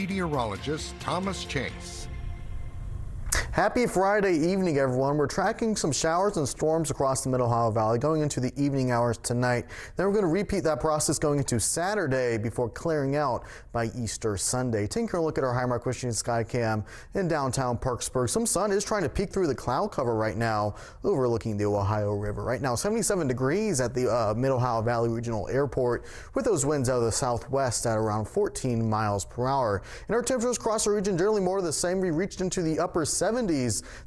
Meteorologist Thomas Chase. Happy Friday evening, everyone. We're tracking some showers and storms across the Middle Ohio Valley going into the evening hours tonight. Then we're going to repeat that process going into Saturday before clearing out by Easter Sunday. Taking a look at our Highmark Christian Sky Cam in downtown Parksburg. Some sun is trying to peek through the cloud cover right now, overlooking the Ohio River. Right now, 77 degrees at the Middle Ohio Valley Regional Airport, with those winds out of the southwest at around 14 miles per hour. And our temperatures across the region generally more of the same. We reached into the upper 70s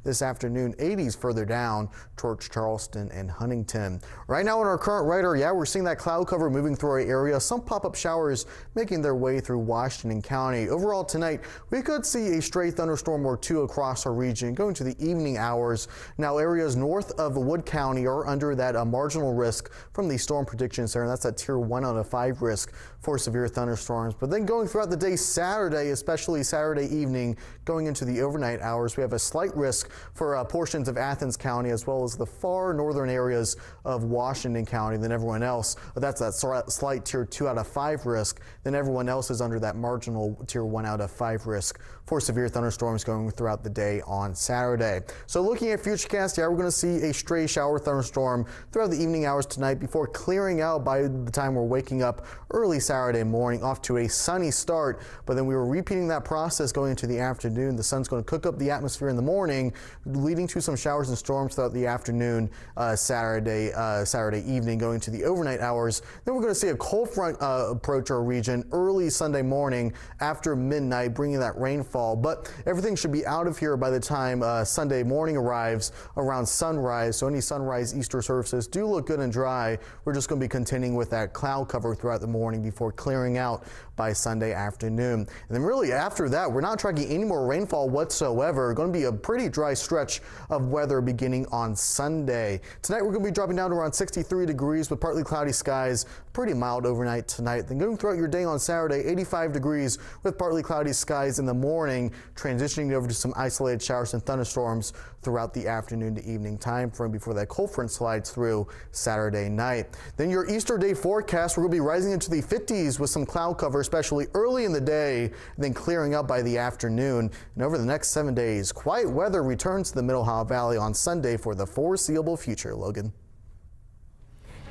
this afternoon, 80s further down towards Charleston and Huntington. Right now in our current radar, we're seeing that cloud cover moving through our area. Some pop-up showers making their way through Washington County. Overall tonight, we could see a stray thunderstorm or two across our region going to the evening hours. Now areas north of Wood County are under that marginal risk from the Storm Prediction Center. That's that tier 1 out of 5 risk for severe thunderstorms. But then going throughout the day Saturday, especially Saturday evening, going into the overnight hours, we have a slight risk for portions of Athens County as well as the far northern areas of Washington County. Then everyone else, that's that slight tier 2 out of 5 risk. Then everyone else is under that marginal tier 1 out of 5 risk for severe thunderstorms going throughout the day on Saturday. So looking at Futurecast, we're going to see a stray shower thunderstorm throughout the evening hours tonight before clearing out by the time we're waking up early Saturday morning, off to a sunny start. But then we were repeating that process going into the afternoon. The sun's going to cook up the atmosphere in the morning, leading to some showers and storms throughout the afternoon Saturday evening going to the overnight hours. Then we're going to see a cold front approach our region early Sunday morning after midnight, bringing that rainfall. But everything should be out of here by the time Sunday morning arrives around sunrise. So any sunrise Easter services do look good and dry. We're just going to be continuing with that cloud cover throughout the morning before clearing out by Sunday afternoon. And then really after that, we're not tracking any more rainfall whatsoever. Going to be a pretty dry stretch of weather beginning on Sunday. Tonight we're going to be dropping down to around 63 degrees with partly cloudy skies. Pretty mild overnight tonight. Then going throughout your day on Saturday, 85 degrees with partly cloudy skies in the morning, transitioning over to some isolated showers and thunderstorms throughout the afternoon to evening time frame before that cold front slides through Saturday night. Then your Easter day forecast, we're going to be rising into the 50s with some cloud cover, especially early in the day, then clearing up by the afternoon. And over the next 7 days, quiet weather returns to the Middle Ohio Valley on Sunday for the foreseeable future. Logan.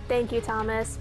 Thank you, Thomas.